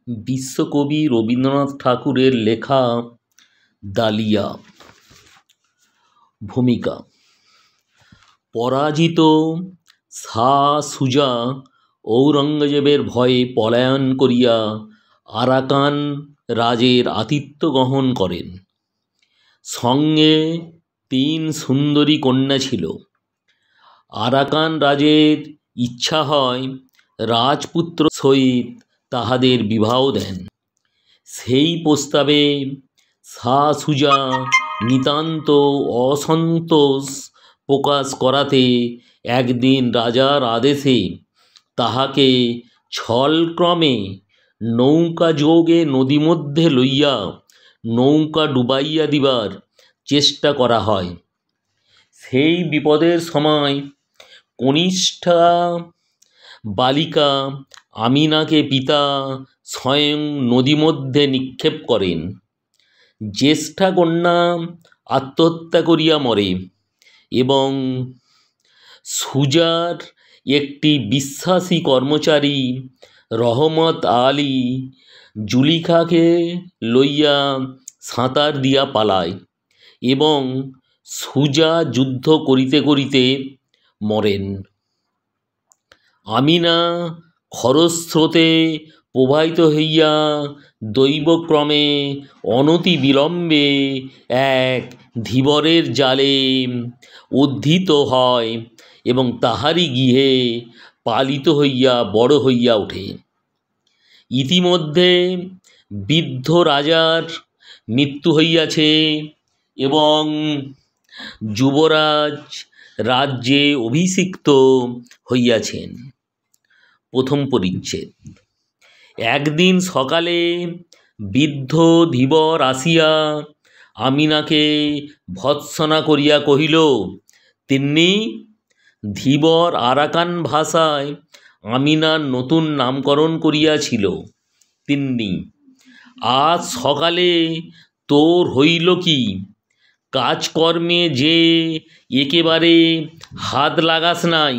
বিশ্বকবি রবীন্দ্রনাথ ঠাকুরের লেখা ডালিয়া। ভূমিকা: পরাজিত শাহ সুজা ঔরঙ্গজেবের ভয়ে পলায়ন করিয়া আরাকান রাজের আতিথ্য গ্রহণ করেন। সঙ্গে 3 সুন্দরী কন্যা ছিল। আরাকান রাজের ইচ্ছা হয় রাজপুত্র সহিত তাহাদের বিবাহ দেন। সেই প্রস্তাবে শাহ সুজা নিতান্ত অসন্তোষ প্রকাশ করাতে একদিন রাজার আদেশে তাহাকে ছলক্রমে নৌকা যোগে নদীমধ্যে লইয়া নৌকা ডুবাইয়া দিবার চেষ্টা করা হয়। সেই বিপদের সময় কনিষ্ঠা বালিকা আমিনাকে পিতা স্বয়ং নদীমধ্যে নিক্ষেপ করেন। জ্যেষ্ঠা কন্যা আত্মহত্যা করিয়া মরে এবং সুজার একটি বিশ্বাসী কর্মচারী রহমত আলী জুলিখাকে লইয়া সাঁতার দিয়া পালায় এবং সুজা যুদ্ধ করিতে করিতে মরেন। আমিনা খরস্রোতে প্রবাহিত হইয়া দৈবক্রমে অনতি বিলম্বে এক ধীবরের জালে উদ্ধৃত হয় এবং তাহারই গৃহে পালিত হইয়া বড় হইয়া ওঠে। ইতিমধ্যে বৃদ্ধ রাজার মৃত্যু হইয়াছে এবং যুবরাজ রাজ্যে অভিষিক্ত হইয়াছেন। প্রথম পরিচ্ছেদ। একদিন সকালে বৃদ্ধ ধীবর আসিয়া আমিনাকে ভর্ৎসনা করিয়া কহিল, তিন্নি। ধীবর আরাকান ভাষায় আমিনার নতুন নামকরণ করিয়াছিল তিন্নি। আজ সকালে তোর হইল কি? কাজকর্মে যে একেবারে হাত লাগাস নাই।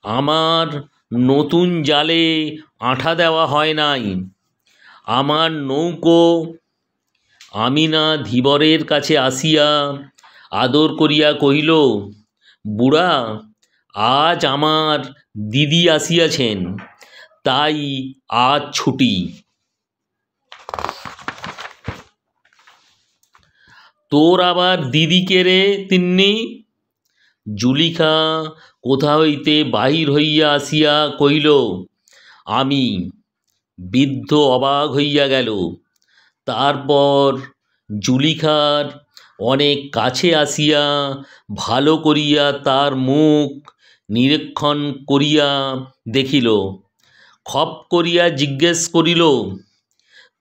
আমার নতুন জালে আঠা দেওয়া হয় নাই। আমার নৌকো। আমিনা ধীবরের কাছে আসিয়া আদর করিয়া কহিল, বুড়া, আজ আমার দিদি আসিয়াছেন, তাই আজ ছুটি। তোর আবার দিদি কে রে তিন্নি? জুলিখা কোথা হইতে বাহির হইয়া আসিয়া কহিল, আমি। বৃদ্ধ অবাক হইয়া গেল। তারপর জুলিখার অনেক কাছে আসিয়া ভালো করিয়া তার মুখ নিরীক্ষণ করিয়া দেখিল। খপ করিয়া জিজ্ঞেস করিল,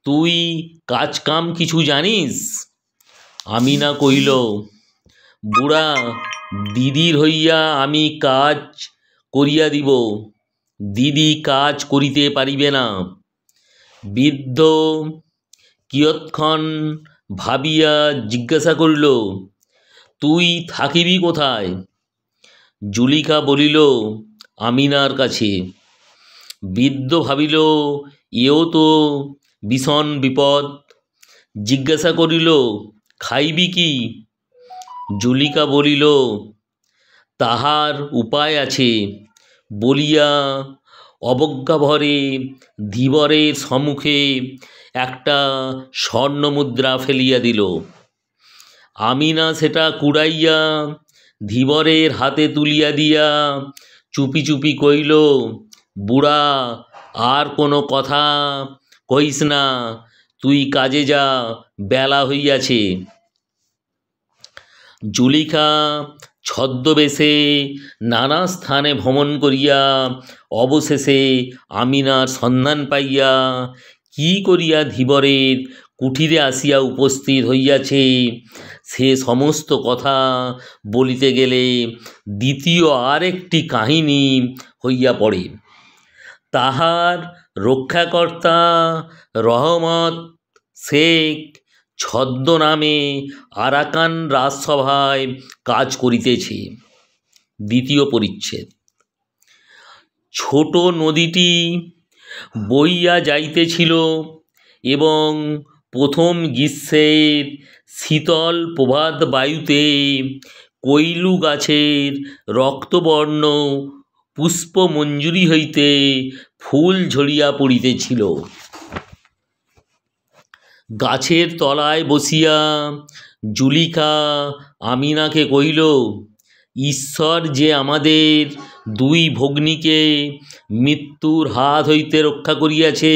তুই কাজকাম কিছু জানিস? আমিনা কহিল, বুড়া, দিদির হইয়া আমি কাজ করিয়া দিব, দিদি কাজ করিতে পারিবে না। বৃদ্ধ কিয়ৎক্ষণ ভাবিয়া জিজ্ঞাসা করিল, তুই থাকিবি কোথায়? জুলিখা বলিল, আমিনার কাছে। বৃদ্ধ ভাবিল, এও তো ভীষণ বিপদ। জিজ্ঞাসা করিল, খাইবি কি? জুলিখা বলিল, তাহার উপায় আছে বলিয়া অবজ্ঞাভরে ধীবরের সম্মুখে একটা স্বর্ণমুদ্রা ফেলিয়া দিল। আমিনা সেটা কুড়াইয়া ধীবরের হাতে তুলিয়া দিয়া চুপি চুপি কহিল, বুড়া, আর কোনো কথা কহিস না, তুই কাজে যা, বেলা হইয়াছে। জুলিখা ছদ্মবেশে নানা স্থানে ভ্রমণ করিয়া অবশেষে আমিনার সন্ধান পাইয়া কি করিয়া ধীবরের কুঠিরে আসিয়া উপস্থিত হইয়াছে সে সমস্ত কথা বলিতে গেলে দ্বিতীয় আরেকটি কাহিনী হইয়া পড়ে। তাহার রক্ষাকর্তা রহমত শেখ ছদ্মনামে আরাকান রাজসভায় কাজ করিতেছে। দ্বিতীয় পরিচ্ছেদ। ছোট নদীটি বইয়া যাইতেছিল এবং প্রথম গ্রীষ্মের শীতল প্রভাত বায়ুতে কৈলু গাছের রক্তবর্ণ পুষ্পমঞ্জুরি হইতে ফুল ঝরিয়া পড়িতেছিল। গাছের তলায় বসিয়া জুলিখা আমিনাকে কহিল, ঈশ্বর যে আমাদের দুই ভগ্নীকে মৃত্যুর হাত হইতে রক্ষা করিয়াছে,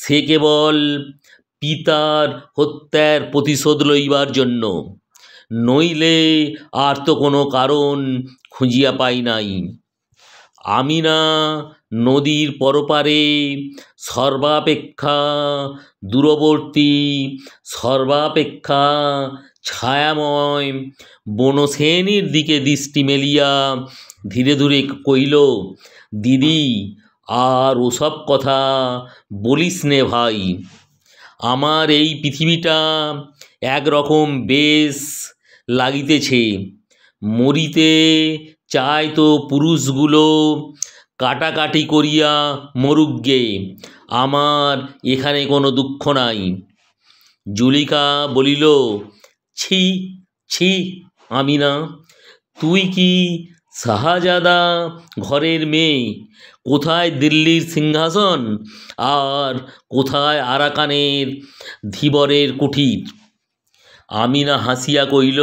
সে কেবল পিতার হত্যার প্রতিশোধ লইবার জন্য, নইলে আর তো কোনো কারণ খুঁজিয়া পাই নাই। আমিনা নদীর পরপারে সর্বাপেক্ষা দূরবর্তী, সর্বাপেক্ষা ছায়াময় বনশ্রেণীর দিকে দৃষ্টি মেলিয়া ধীরে ধীরে কহিল, দিদি, আর ওসব কথা বলিস নে ভাই। আমার এই পৃথিবীটা একরকম বেশ লাগিতেছে। মরিতে চায় তো পুরুষগুলো কাটাকাটি করিয়া মরুগ্গে, আমার এখানে কোনো দুঃখ নাই। জুলিখা বলিল, ছি ছি আমিনা, তুই কি শাহজাদা ঘরের মেয়ে? কোথায় দিল্লির সিংহাসন আর কোথায় আরাকানের ধীবরের কুঠির? আমিনা হাসিয়া কহিল,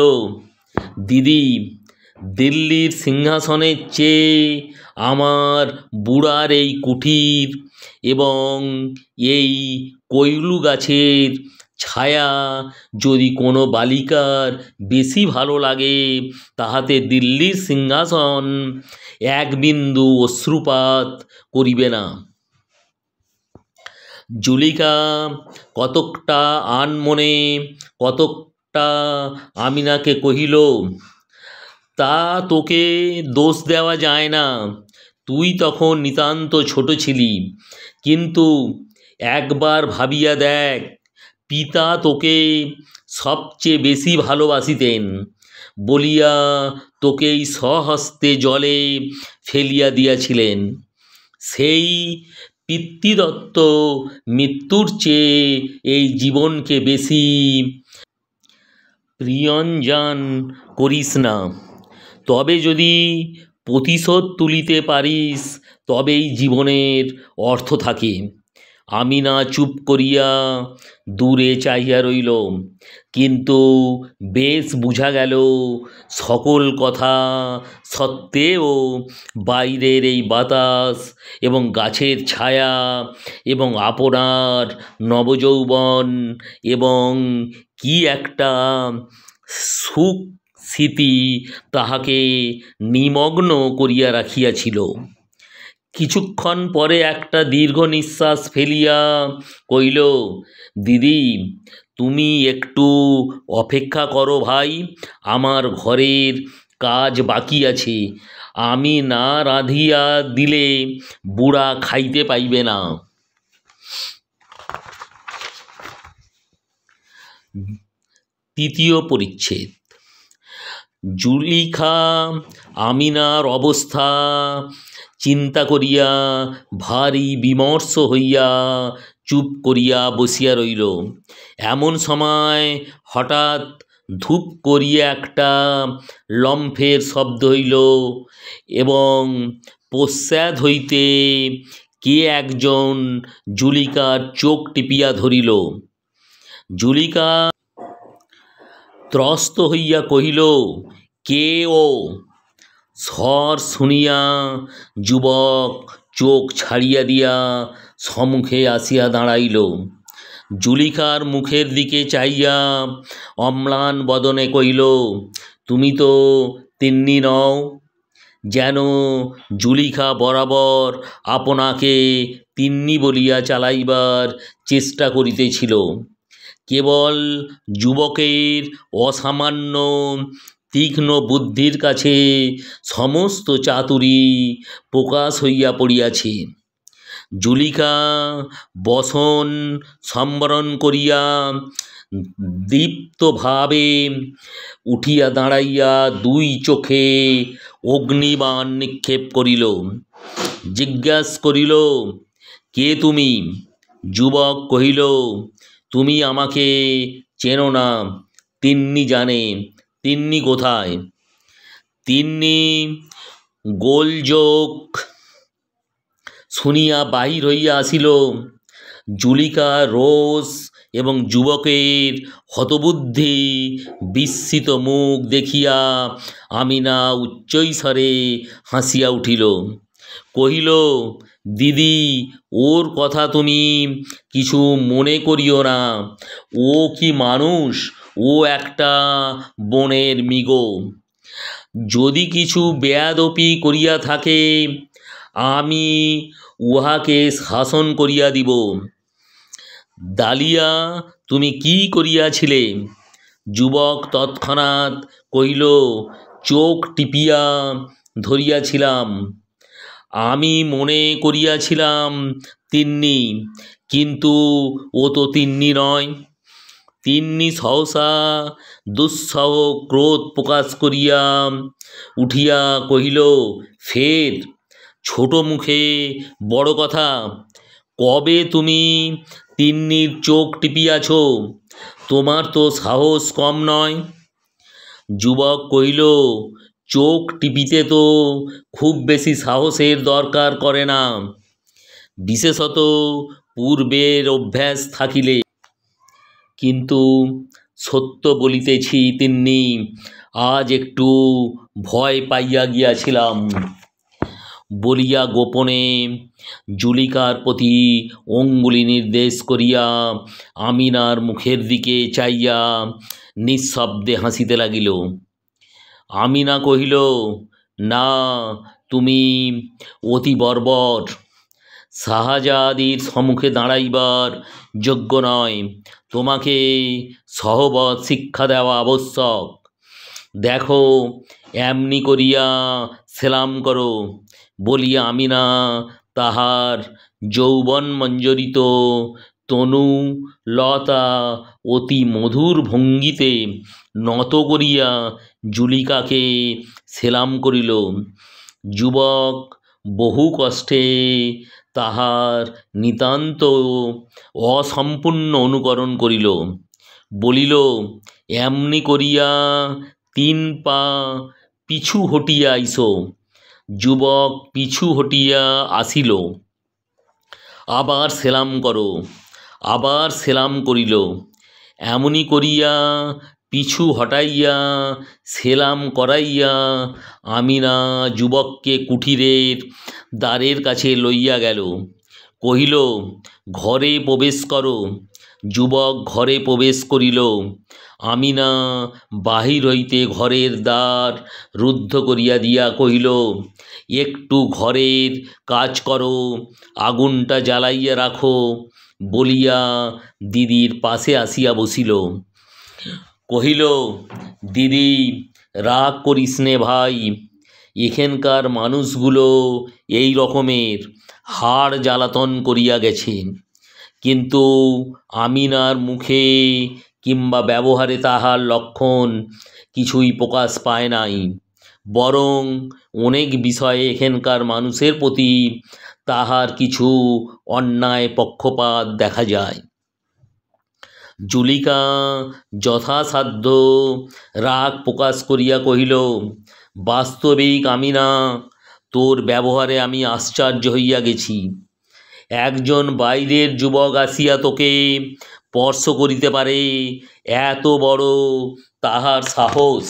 দিদি, দিল্লির সিংহাসনের চেয়ে আমার বুড়ার এই কুঠির এবং এই কৈলু গাছের ছায়া যদি কোনো বালিকার বেশি ভালো লাগে, তাহাতে দিল্লির সিংহাসন এক বিন্দু অশ্রুপাত করিবে না। জুলিখা কতকটা আনমনে কতকটা আমিনাকে কহিল, তা তোকে দোষ দেওয়া যায় না, তুই তখন নিতান্ত ছোট ছিলি। কিন্তু একবার ভাবিয়া দেখ, পিতা তোকে সবচেয়ে বেশি ভালোবাসিতেন বলিয়া তোকেই স্বহস্তে জলে ফেলিয়া দিয়াছিলেন। সেই পিতৃদত্ত মৃত্যুর চেয়ে এই জীবনকে বেশি প্রিয়ঞ্জন করিস না। তবে যদি প্রতিশোধ তুলিতে পারিস, তবেই জীবনের অর্থ থাকে। আমিনা চুপ করিয়া দূরে চাহিয়া রইল, কিন্তু বেশ বুঝা গেল সকল কথা সত্ত্বেও বাইরের এই বাতাস এবং গাছের ছায়া এবং আপনার নবযৌবন এবং কি একটা সুখ স্মৃতি তাহাকে নিমগ্ন করিয়া রাখিয়াছিল। কিছুক্ষণ পরে একটা দীর্ঘ নিঃশ্বাস ফেলিয়া কহিল, দিদি, তুমি একটু অপেক্ষা করো ভাই, আমার ঘরের কাজ বাকি আছে। আমি না রাঁধিয়া দিলে বুড়া খাইতে পাইবে না। তৃতীয় পরিচ্ছেদ। জুলিখা আমিনার অবস্থা চিন্তা করিয়া ভারী বিমর্ষ হইয়া চুপ করিয়া বসিয়া রইল। এমন সময় হঠাৎ ধূপ করিয়া একটা লম্ফের শব্দ হইল এবং পশ্চাৎ হইতে কে একজন জুলিকার চোখ টিপিয়া ধরিল। জুলিকা ত্রস্ত হইয়া কহিল, কে ও? স্বর শুনিয়া যুবক চোখ ছাড়িয়া দিয়া সম্মুখে আসিয়া দাঁড়াইল। জুলিখার মুখের দিকে চাহিয়া অম্লান বদনে কহিল, তুমি তো তিন্নি নও। যেন জুলিখা বরাবর আপনাকে তিন্নি বলিয়া চালাইবার চেষ্টা করিতেছিল। কেবল যুবকের অসামান্য তীক্ষ্ণ বুদ্ধির কাছে সমস্ত চাতুরী প্রকাশ হইয়া পড়িয়াছে। জুলিখা বসন সম্বরণ করিয়া দীপ্তভাবে উঠিয়া দাঁড়াইয়া দুই চোখে অগ্নিবাণ নিক্ষেপ করিল। জিজ্ঞাসা করিল, কে তুমি? যুবক কহিল, তুমি আমাকে চেনো না। তিন্নি জানে। তিন্নি কোথায়? তিন্নি গোলযোগ শুনিয়া বাহির হইয়া আসিল। জুলিকা, রোজ এবং যুবকের হতবুদ্ধি বিস্মিত মুখ দেখিয়া আমিনা উচ্চৈস্বরে হাসিয়া উঠিল। কহিল, দিদি, ওর কথা তুমি কিছু মনে করিও না। ও কি মানুষ? ও একটা বনের মৃগ। যদি কিছু বেয়াদপি করিয়া থাকে, আমি উহাকে শাসন করিয়া দিব। ডালিয়া, তুমি কি করিয়াছিলে? যুবক তৎক্ষণাৎ কহিল, চোখ টিপিয়া ধরিয়াছিলাম। আমি মনে করিয়াছিলাম তিন্নি, কিন্তু ও তো তিন্নি নয়। তিন্নি সহসা দুঃসহ ক্রোধ প্রকাশ করিয়া উঠিয়া কহিল, ফের ছোট মুখে বড় কথা। কবে তুমি তিন্নির চোখ টিপিয়াছ? তোমার তো সাহস কম নয়। যুবক কহিল, চোখ টিপিতে তো খুব বেশি সাহসের দরকার করে না, বিশেষত পূর্বের অভ্যাস থাকিলে। কিন্তু সত্য বলিতেছি তিন্নি, আজ একটু ভয় পাইয়া গিয়াছিলাম বলিয়া গোপনে জুলিকার প্রতি অঙ্গুলি নির্দেশ করিয়া আমিনার মুখের দিকে চাইয়া নিঃশব্দে হাসিতে লাগিল। আমিনা কহিল, না, তুমি অতি বর্বর, শাহজাদির সম্মুখে দাঁড়াইবার যোগ্য নয়। তোমাকে সহবত শিক্ষা দেওয়া আবশ্যক। দেখো, এমনি করিয়া সেলাম করো। বলিয়া আমিনা তাহার যৌবন মঞ্জরিত তনু লতা অতি মধুর ভঙ্গিতে নত করিয়া জুলিকাকে সেলাম করিল। যুবক বহু কষ্টে তাহার নিতান্ত অসম্পূর্ণ অনুকরণ করিল। বলিল, এমনি করিয়া 3 পা পিছু হটিয়া আইসো। যুবক পিছু হটিয়া আসিল। আবার সেলাম করো। আবার সেলাম করিল। এমনি করিয়া পিছু হটাইয়া সেলাম করাইয়া আমিনা যুবককে কুঠিরের দ্বারের কাছে লইয়া গেল। কহিল, ঘরে প্রবেশ করো। যুবক ঘরে প্রবেশ করিল। আমিনা বাহির হইতে ঘরের দ্বার রুদ্ধ করিয়া দিয়া কহিল, একটু ঘরের কাজ করো, আগুনটা জ্বালাইয়া রাখো। বলিয়া দিদির পাশে আসিয়া বসিল। কহিল, দিদি, রাগ করিস নে ভাই। এখানকার মানুষগুলো এই রকমের হাড় জ্বালাতন করিয়া গেছে, কিন্তু আমিনার মুখে কিংবা ব্যবহারে তাহার লক্ষণ কিছুই প্রকাশ পায় নাই। বরং অনেক বিষয়ে এখানকার মানুষের প্রতি তাহার কিছু অন্যায় পক্ষপাত দেখা যায়। জুলিকা যথাসাধ্য রাগ প্রকাশ করিয়া কহিল, বাস্তবিক আমিনা, তোর ব্যবহারে আমি আশ্চর্য হইয়া গেছি। একজন বাইরের যুবক আসিয়া তোকে স্পর্শ করিতে পারে, এত বড় তাহার সাহস!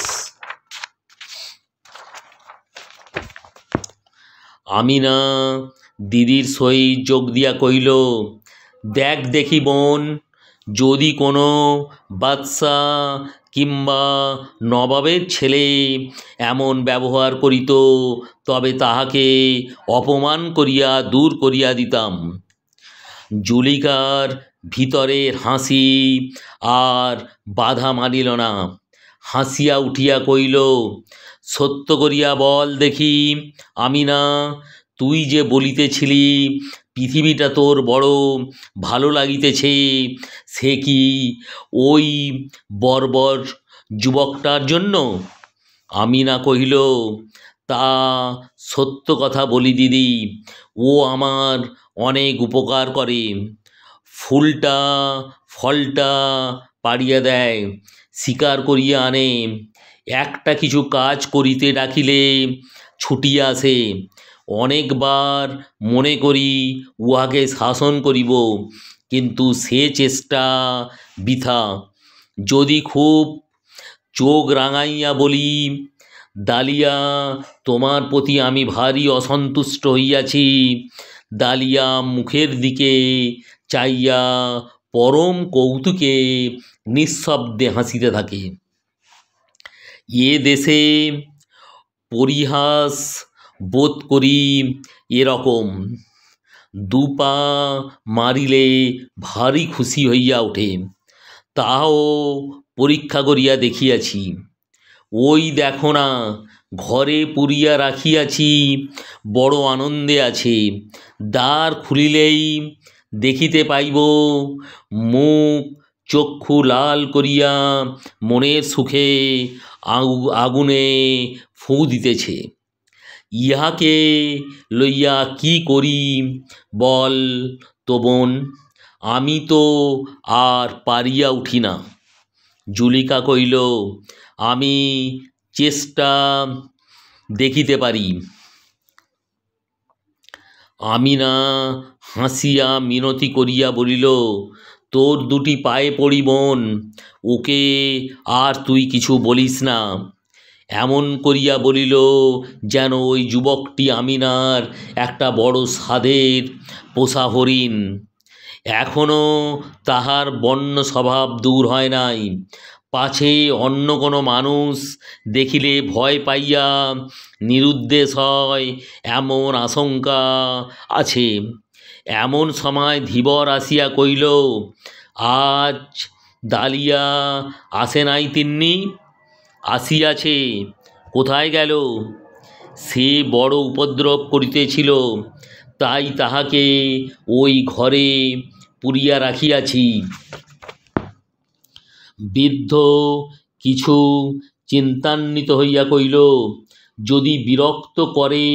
আমিনা দিদির সহিত যোগ দিয়া কহিল, দেখ দেখি বোন, যদি কোনো বাদশা কিংবা নবাবের ছেলে এমন ব্যবহার করিত, তবে তাহাকে অপমান করিয়া দূর করিয়া দিতাম। জুলিকার ভিতরের হাসি আর বাধা মানিল না। হাসিয়া উঠিয়া কহিল, সত্য করিয়া বল দেখি আমিনা, তুই যে বলিতেছিলি পৃথিবীটা তোর বড় ভালো লাগিতেছে, সে কি ওই বর্বর যুবকটার জন্য? আমিনা কহিল, তা সত্য কথা বলি দিদি, ও আমার অনেক উপকার করে। ফুলটা ফলটা পাড়িয়া দেয়, শিকার করিয়া আনে, একটা কিছু কাজ করিতে ডাকিলে ছুটিয়া আসে। অনেকবার মনে করি উহাকে শাসন করিব, কিন্তু সে চেষ্টা বৃথা। যদি খুব চোখ রাঙাইয়া বলি, ডালিয়া, তোমার প্রতি আমি ভারী অসন্তুষ্ট হইয়াছি, ডালিয়া মুখের দিকে চাইয়া পরম কৌতুকে নিঃশব্দে হাসিতে থাকে। এ দেশে পরিহাস বোধ করি এরকম, দুপা মারিলে ভারী খুশি হইয়া ওঠে। তাও পরীক্ষা করিয়া দেখিয়াছি। ওই দেখো না, ঘরে পুরিয়া রাখিয়াছি, বড় আনন্দে আছে। দ্বার খুলিলেই দেখিতে পাইব মুখ চক্ষু লাল করিয়া মনের সুখে আগুনে ফু দিতেছে। ইহাকে লইয়া কি করি বল তো বোন, আমি তো আর পারিয়া উঠি না। জুলিকা কইল, আমি চেষ্টা দেখিতে পারি। আমিনা হাসিয়া মিনতি করিয়া বলিল, তোর দুটি পায়ে পড়ি বোন, ওকে আর তুই কিছু বলিস না। এমন করিয়া বলিল যেন ওই যুবকটি আমিনার একটা বড় সাধের পোষা হরিণ। এখনও তাহার বন্য স্বভাব দূর হয় নাই। পাছে অন্য কোনো মানুষ দেখিলে ভয় পাইয়া নিরুদ্দেশ হয়, এমন আশঙ্কা আছে। এমন সময় ধীবর আসিয়া কইল, আজ ডালিয়া আসে নাই তিন্নি? আসিয়াছে, কোথায় গেল? সে বড় উপদ্রব করিতেছিল, তাই তাহাকে ওই ঘরে পুরিয়া রাখিয়াছি। বৃদ্ধ কিছু চিন্তান্বিত হইয়া কইল, যদি বিরক্ত করে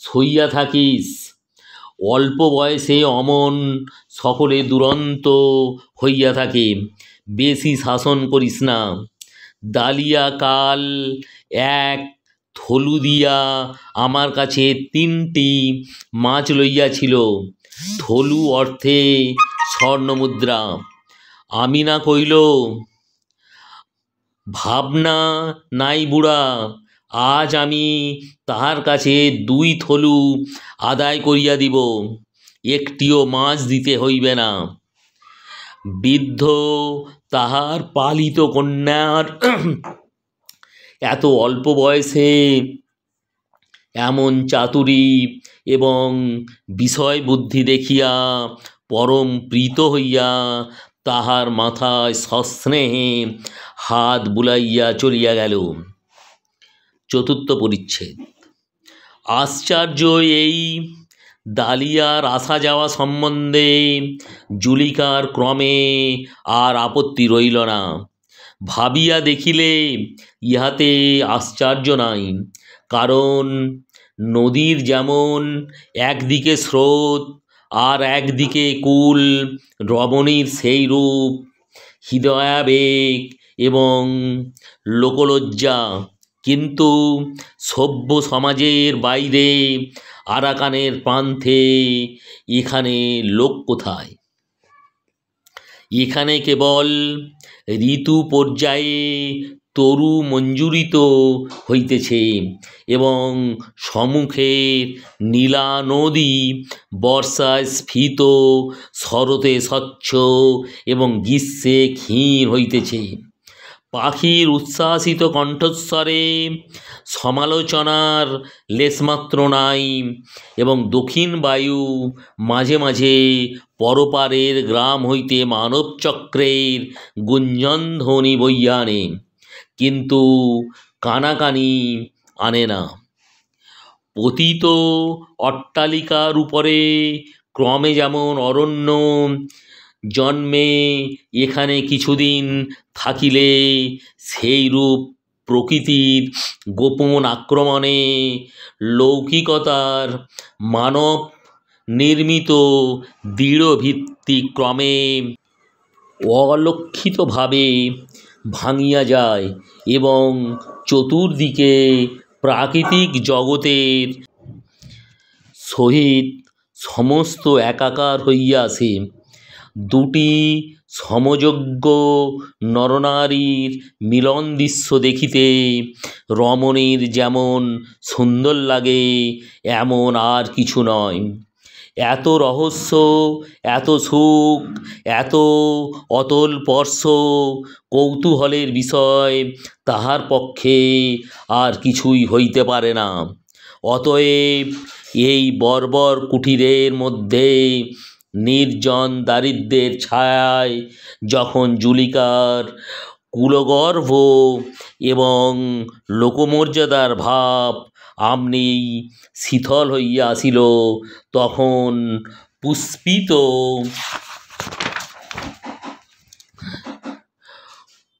সইয়া থাকিস, অল্প বয়সে অমন সকলে দুরন্ত হইয়া থাকে, বেশি শাসন করিস না। ডালিয়া কাল এক থলু দিয়া আমার কাছে 3টি মাছ লইয়াছিল, থলু অর্থে স্বর্ণমুদ্রা। আমিনা কইল, ভাবনা নাই বুড়া, আজ আমি তাহার কাছে 2 থলু আদায় করিয়া দিব, একটিও মাছ দিতে হইবে না। বৃদ্ধ তাহার পালিত কন্যার এত অল্প বয়সে এমন চাতুরী এবং বিষয় বুদ্ধি দেখিয়া পরম প্রীত হইয়া তাহার মাথায় সস্নেহে হাত বুলাইয়া চলিয়া গেল। 4র্থ পরিচ্ছেদ। আশ্চর্য এই ডালিয়ার আসা যাওয়া সম্বন্ধে জুলিকার ক্রমে আর আপত্তি রইল না। ভাবিয়া দেখিলে ইহাতে আশ্চর্য নাই, কারণ নদীর যেমন একদিকে স্রোত আর একদিকে কূল, রমণীর সেই রূপ, হৃদয়াবেগ এবং লোকলজ্জা কিন্তু সভ্য সমাজের বাইরে আরাকানের প্রান্তে এখানে লোক কোথায়? এখানে কেবল ঋতু পর্যায়ে তরু মঞ্জুরিত হইতেছে এবং সম্মুখের নীলা নদী বর্ষায় স্ফীত, শরতে স্বচ্ছ এবং গ্রীষ্মে ক্ষীণ হইতেছে। পাখির উচ্ছ্বাসিত কণ্ঠস্বরে সমালোচনার লেশমাত্র নাই এবং দক্ষিণ বায়ু মাঝে মাঝে পরপারের গ্রাম হইতে মানবচক্রের গুঞ্জনধ্বনি বইয়া আনে, কিন্তু কানাকানি আনে না। পতিত অট্টালিকার উপরে ক্রমে যেমন অরণ্য জন্মে, এখানে কিছুদিন থাকিলে সেই রূপ প্রকৃতির গোপন আক্রমণে লৌকিকতার মানব নির্মিত দৃঢ় ভিত্তি ক্রমে অলক্ষিতভাবে ভাঙিয়া যায় এবং চতুর্দিকে প্রাকৃতিক জগতের সহিত সমস্ত একাকার হইয়া আসে। দুটি সমযোগ্য নরনারীর মিলন দৃশ্য দেখিতে রমণীর যেমন সুন্দর লাগে এমন আর কিছু নয়। এত রহস্য, এত সুখ, এত অতলস্পর্শ কৌতূহলের বিষয় তাহার পক্ষে আর কিছুই হইতে পারে না। অতএব এই বর্বর কুটিরের মধ্যে নির্জন দারিদ্র্যের ছায়ায় যখন জুলিকার কুলগর্ভ এবং লোকমর্যাদার ভাব আমনি শীতল হইয়া আসিল, তখন পুষ্পিত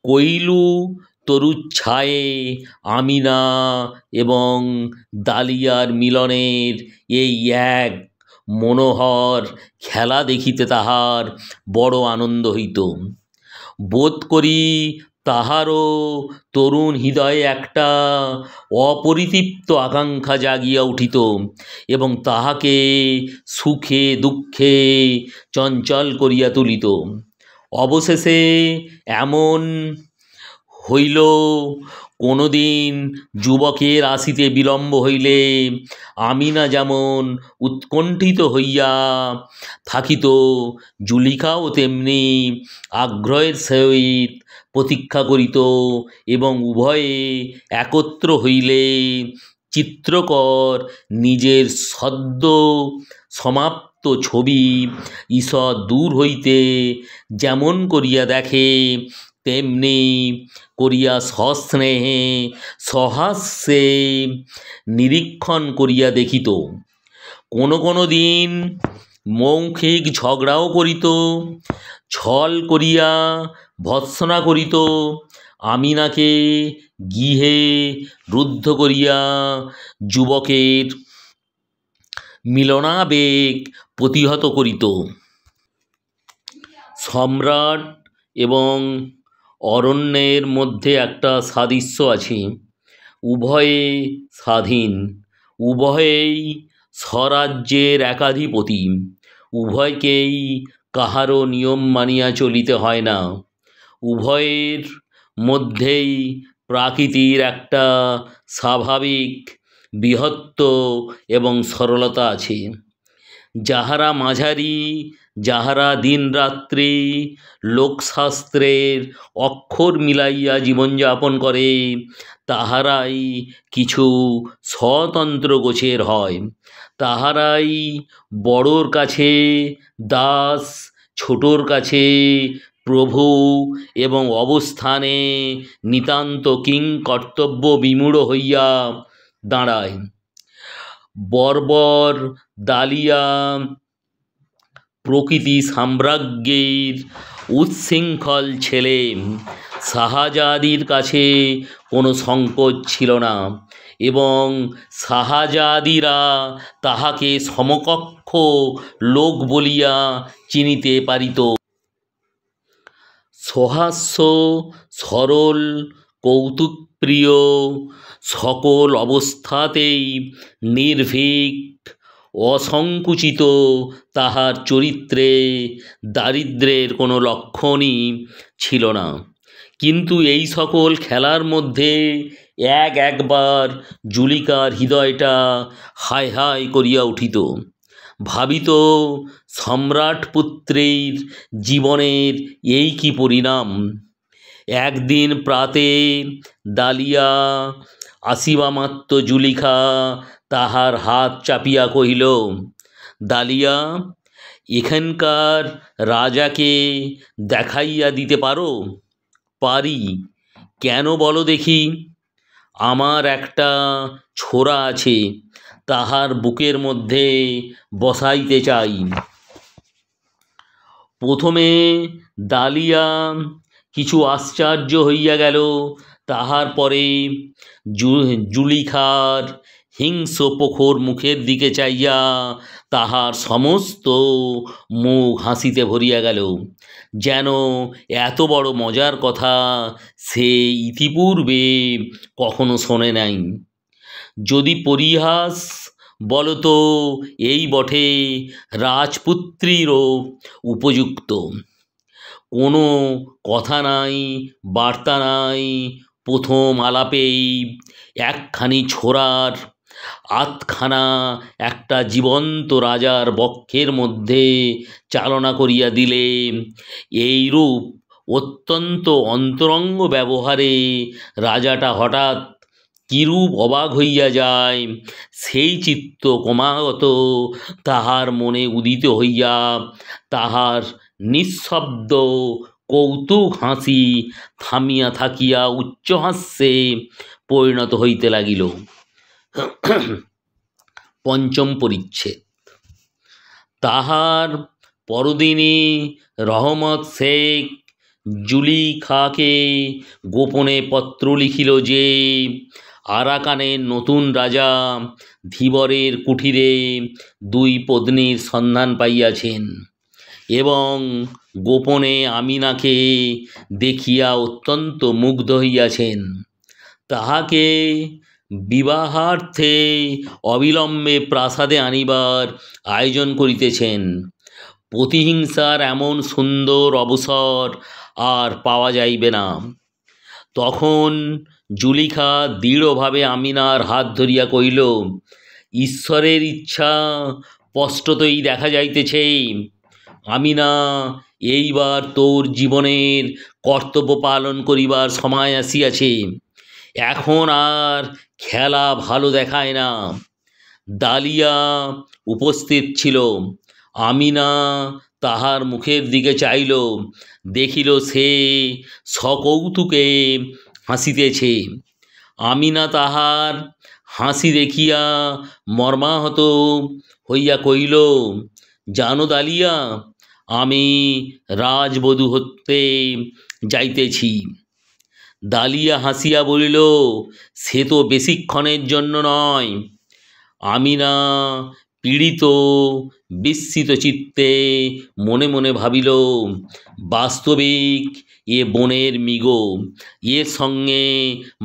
কৈলু তরুচ্ছায়ে আমিনা এবং দালিয়ার মিলনের এই এক মনোহর খেলা দেখিতে তাহার বড় আনন্দ হইত। বোধ করি তাহারও তরুণ হৃদয়ে একটা অপরিতৃপ্ত আকাঙ্ক্ষা জাগিয়া উঠিত এবং তাহাকে সুখে দুঃখে চঞ্চল করিয়া তুলিত। অবশেষে এমন হইল, কোনোদিন যুবকের আসিতে বিলম্ব হইলে আমিনা যেমন উৎকণ্ঠিত হইয়া থাকিত, জুলিকাও তেমনি আগ্রহের সহিত প্রতীক্ষা করিত এবং উভয়ে একত্র হইলে চিত্রকর নিজের সদ্য সমাপ্ত ছবি ঈষৎ দূর হইতে যেমন করিয়া দেখে তেমনি করিয়া সস্নেহে সহাস্যে নিরীক্ষণ করিয়া দেখিত। কোনো কোনো দিন মৌখিক ঝগড়াও করিত, ছল করিয়া ভর্ৎসনা করিত, আমিনাকে গৃহে রুদ্ধ করিয়া যুবকের মিলনাবেগ প্রতিহত করিত। সম্রাট এবং অরণ্যের মধ্যে একটা সাদৃশ্য আছে। উভয়ে স্বাধীন, উভয়েই স্বরাজ্যের একাধিপতি, উভয়কেই কাহারও নিয়ম মানিয়া চলিতে হয় না। উভয়ের মধ্যেই প্রকৃতির একটা স্বাভাবিক বৃহত্ব এবং সরলতা আছে। যাহারা মাঝারি, যাহারা দিনরাত্রি লোকশাস্ত্রের অক্ষর মিলাইয়া জীবনযাপন করে, তাহারাই কিছু স্বতন্ত্র গোছের হয়। তাহারাই বড়োর কাছে দাস, ছোটোর কাছে প্রভু এবং অবস্থানে নিতান্ত কিংকর্তব্য বিমূঢ় হইয়া দাঁড়ায়। বর্বর দালিয়া প্রকৃতি সাম্রাজ্ঞীর উচ্ছৃঙ্খল ছেলে, শাহজাদির কাছে কোনো সংকোচ ছিল না এবং শাহজাদিরা তাহাকে সমকক্ষ লোক বলিয়া চিনিতে পারিত। সহাস্য, সরল, কৌতুকপ্রিয়, সকল অবস্থাতেই নির্ভীক, অসংকুচিত তাহার চরিত্রে দারিদ্র্যের কোনো লক্ষণই ছিল না। কিন্তু এই সকল খেলার মধ্যে একবার জুলিকার হৃদয়টা হায় হায় করিয়া উঠিত। ভাবিত, সম্রাটপুত্রীর জীবনের এই কি পরিণাম। একদিন প্রাতে দালিয়া আসিবা মাত্র জুলিকা তাহার হাত চাপিয়া কহিল, দালিয়া, এখানকার রাজাকে দেখাইয়া দিতে পারো? পারি। কেন বলো দেখি? আমার একটা ছোরা আছে, তাহার বুকের মধ্যে বসাইতে চাই। প্রথমে দালিয়া কিছু আশ্চর্য হইয়া গেল। তাহার পরে জুলিখার হিংস্র প্রখর মুখের দিকে চাইয়া তাহার সমস্ত মুখ হাসিতে ভরিয়া গেল, যেন এত বড় মজার কথা সে ইতিপূর্বে কখনো শোনে নাই। যদি পরিহাস বলতো এই বটে রাজপুত্রীরও উপযুক্ত। কোনো কথা নাই, বার্তা নাই, প্রথম আলাপেই একখানি ছোড়ার আধখানা একটা জীবন্ত রাজার বক্ষের মধ্যে চালনা করিয়া দিলে এইরূপ অত্যন্ত অন্তরঙ্গ ব্যবহারে রাজাটা হঠাৎ কিরূপ অবাক হইয়া যায়, সেই চিত্ত ক্রমাগত তাহার মনে উদিত হইয়া তাহার নিঃশব্দ কৌতুক হাসি থামিয়া থাকিয়া উচ্চহাস্যে পরিণত হইতে লাগিল। পঞ্চম পরিচ্ছেদ। তাহার পরদিনে রহমত শেখ জুলিখাকে গোপনে পত্র লিখিল যে আরাকানের নতুন রাজা ধীবরের কুঠিরে দুই পত্নীর সন্ধান পাইয়াছেন এবং গোপনে আমিনাকে দেখিয়া অত্যন্ত মুগ্ধ হইয়াছেন। তাহাকে বিবাহার্থে অবিলম্বে প্রাসাদে আনিবার আয়োজন করিতেছেন। প্রতিহিংসার এমন সুন্দর অবসর আর পাওয়া যাইবে না। তখন জুলিখা দৃঢ়ভাবে আমিনার হাত ধরিয়া কহিল, ঈশ্বরের ইচ্ছা স্পষ্টতই দেখা যাইতেছে, আমিনা, এইবার তোর জীবনের কর্তব্য পালন করিবার সময় আসিয়াছে। এখন আর খেলা ভালো দেখায় না। দালিয়া উপস্থিত ছিল। আমিনা তাহার মুখের দিকে চাইল, দেখিল সে সকৌতুকে হাসিতেছে। আমিনা তাহার হাসি দেখিয়া মর্মাহত হইয়া কহিল, জানো দালিয়া, আমি রাজবধূ হতে যাইতেছি। দালিয়া হাসিয়া বলিল, সে তো বেশিক্ষণের জন্য নয়। আমিনা পীড়িত বিস্মিত চিত্তে মনে মনে ভাবিল, বাস্তবিক এ বনের মৃগ, এর সঙ্গে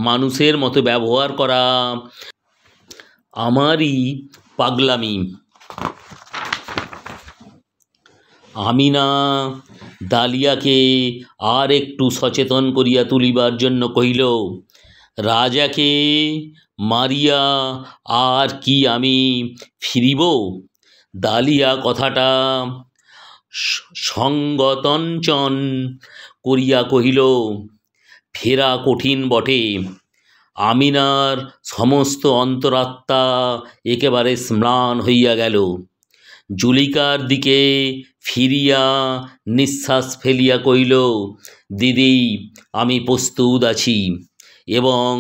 মানুষের মতো ব্যবহার করা আমারই পাগলামি। আমিনা দালিয়াকে আর একটু সচেতন করিয়া তুলিবার জন্য কহিল, রাজাকে মারিয়া আর কি আমি ফিরিব? দালিয়া কথাটা সংগতঞ্চন করিয়া কহিল, ফেরা কঠিন বটে। আমিনার সমস্ত অন্তরাত্মা একেবারে ম্লান হইয়া গেল। জুলিকার দিকে ফিরিয়া নিঃশ্বাস ফেলিয়া কহিল, দিদি, আমি প্রস্তুত আছি। এবং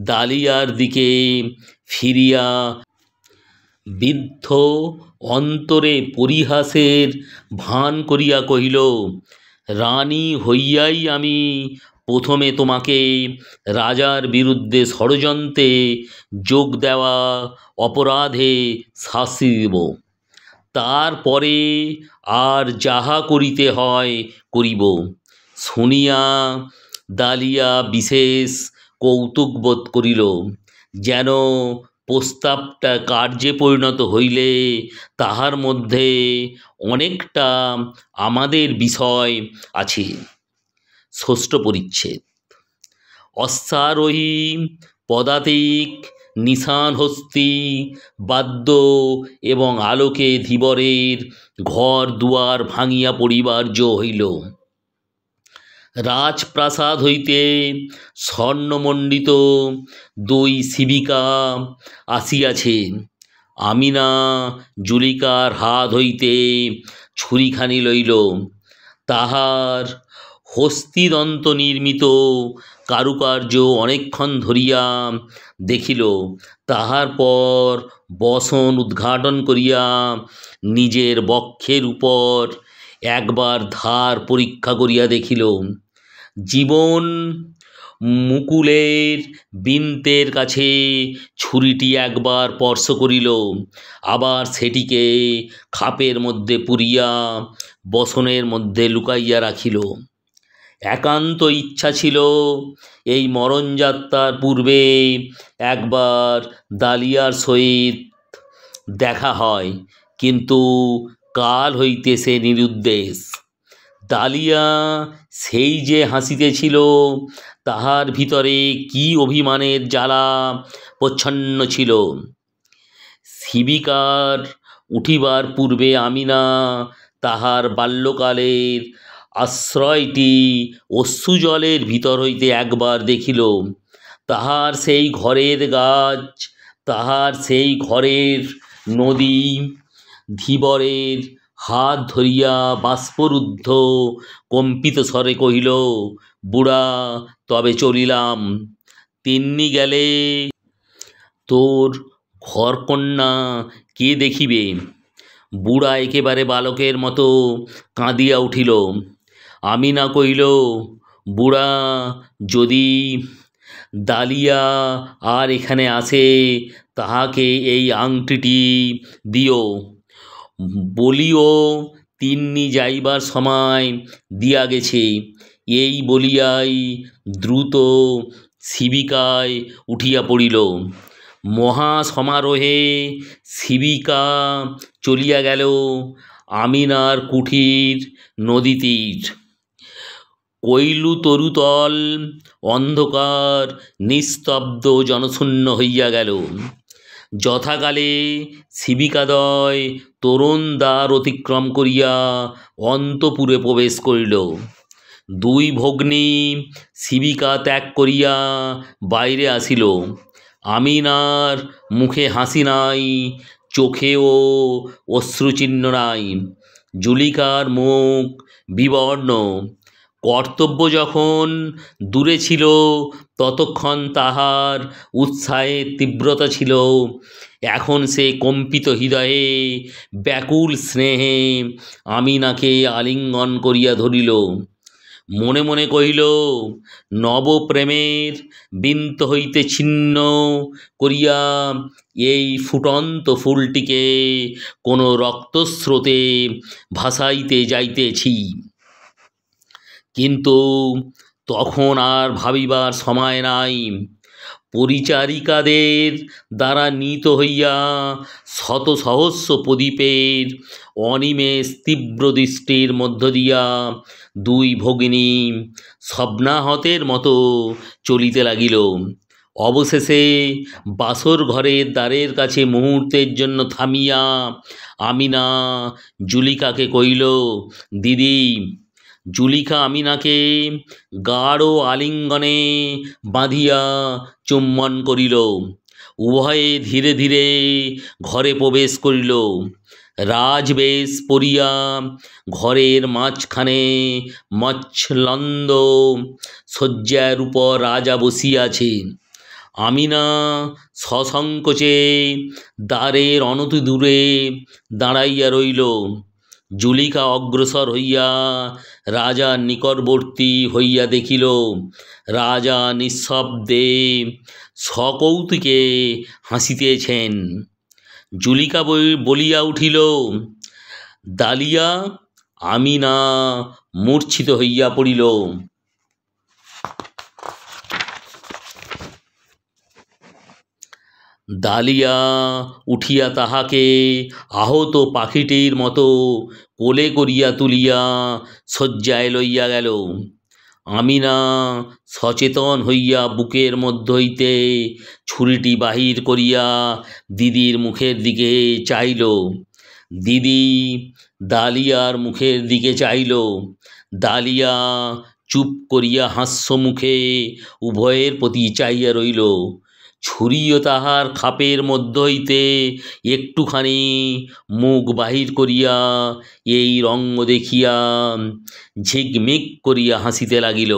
দালিয়ার দিকে ফিরিয়া বিদ্ধ অন্তরে পরিহাসের ভান করিয়া কহিল, রানী হইয়াই আমি প্রথমে তোমাকে রাজার বিরুদ্ধে ষড়যন্ত্রে যোগ দেওয়া অপরাধে শাস্তি দেব। তারপরে আর যাহা করিতে হয় করিব। শুনিয়া দালিয়া বিশেষ কৌতুক বোধ করিল, যেন প্রস্তাবটা কার্যে পরিণত হইলে তাহার মধ্যে অনেকটা আমাদের বিষয় আছে। ষষ্ঠ পরিচ্ছেদ। অশ্বারোহী পদাতিক নিশান হস্তি বাদ্য এবং আলোকে ধীবরের ঘর দুয়ার ভাঙিয়া পড়িবার হইল। রাজপ্রাসাদ হইতে স্বর্ণমণ্ডিত দুই শিবিকা আসিয়াছে। আমিনা জুলিকার হাত হইতে ছুরিখানি লইল। তাহার হস্তিদন্ত নির্মিত কারুকার্য অনেকক্ষণ ধরিয়া দেখিল। তাহার পর বসন উদ্ঘাটন করিয়া নিজের বক্ষের উপর একবার ধার পরীক্ষা করিয়া দেখিল। জীবন মুকুলের বৃন্তের কাছে ছুরিটি একবার স্পর্শ করিল, আবার সেটিকে খাপের মধ্যে পুরিয়া বসনের মধ্যে লুকাইয়া রাখিল। একান্ত ইচ্ছা ছিল এই মরণযাত্রার পূর্বে একবার দালিয়ার সহিত দেখা হয়, কিন্তু কাল হইতে সে নিরুদ্দেশ। দালিয়া সেই যে হাসিতেছিল, তাহার ভিতরে কি অভিমানের জ্বালা প্রচ্ছন্ন ছিল। শিবিকার উঠিবার পূর্বে আমিনা তাহার বাল্যকালের আশ্রয়টি অশ্রুজলের ভিতর হইতে একবার দেখিল। তাহার সেই ঘরের গাছ, তাহার সেই ঘরের নদী, ধীবরের হাত ধরিয়া বাষ্পরুদ্ধ কম্পিত স্বরে কহিল, বুড়া তবে চলিলাম। তিন্নি গেলে তোর ঘরকন্যা কে দেখিবে? বুড়া একেবারে বালকের মতো কাঁদিয়া উঠিল। আমিনা কহিল, বুড়া, যদি দালিয়া আর এখানে আসে তাহাকে এই আংটিটি দিও, বলিও তিন্নি যাইবার সময় দিয়া গেছে। এই বলিয়াই দ্রুত শিবিকায় উঠিয়া পড়িল। মহা সমারোহে শিবিকা চলিয়া গেল আমিনার কুঠির নদীতীর। কৈলু তরুতল অন্ধকার নিস্তব্ধ জনশূন্য হইয়া গেল। যথাকালে শিবিকাদয় তরুণ দ্বার অতিক্রম করিয়া অন্তপুরে প্রবেশ করিল। দুই ভগ্নী শিবিকা ত্যাগ করিয়া বাইরে আসিল। আমিনার মুখে হাসি নাই, চোখেও অশ্রুচিহ্ন নাই। জুলিকার মুখ বিবর্ণ। কর্তব্য যখন দূরে ছিল ততক্ষণ তাহার উৎসাহের তীব্রতা ছিল, এখন সে কম্পিত হৃদয়ে ব্যাকুল স্নেহে আমিনাকে আলিঙ্গন করিয়া ধরিল। মনে মনে কহিল, নবপ্রেমের বৃন্ত হইতে ছিন্ন করিয়া এই ফুটন্ত ফুলটিকে কোনো রক্তস্রোতে ভাসাইতে যাইতেছি। কিন্তু তখন আর ভাবিবার সময় নাই। পরিচারিকাদের দ্বারা নীত হইয়া শত সহস্র প্রদীপের অনিমেষ তীব্র দৃষ্টির মধ্য দিয়া দুই ভগিনী স্বপ্নাহতের মতো চলিতে লাগিল। অবশেষে বাসর ঘরের দ্বারের কাছে মুহূর্তের জন্য থামিয়া আমিনা জুলিকাকে কহিল, দিদি। জুলিকা আমিনাকে গাঢ় আলিঙ্গনে বাঁধিয়া চুম্বন করিল। উভয়ে ধীরে ধীরে ঘরে প্রবেশ করিল। রাজবেশ পরিয়া ঘরের মাঝখানে মচ্ছলন্দ শয্যার উপর রাজা বসিয়াছে। আমিনা সসংকোচে দ্বারের অনতি দূরে দাঁড়াইয়া রইল। জুলিকা অগ্রসর হইয়া রাজার নিকটবর্তী হইয়া দেখিল, রাজা নিঃশব্দে সকৌতুকে হাসিতেছেন। জুলিকা বলিয়া উঠিল, দালিয়া। আমিনা মূর্ছিত হইয়া পড়িল। দালিয়া উঠিয়া তাহাকে আহত পাখিটির মতো কোলে করিয়া তুলিয়া শয্যায় লইয়া গেল। আমিনা সচেতন হইয়া বুকের মধ্য হইতে ছুরিটি বাহির করিয়া দিদির মুখের দিকে চাইল। দিদি দালিয়ার মুখের দিকে চাইল। দালিয়া চুপ করিয়া হাস্যমুখে উভয়ের প্রতি চাইয়া রইল। ছুরিও তাহার খাপের মধ্য হইতে একটুখানি মুখ বাহির করিয়া এই রঙ্গ দেখিয়া ঝিকমিক করিয়া হাসিতে লাগিল।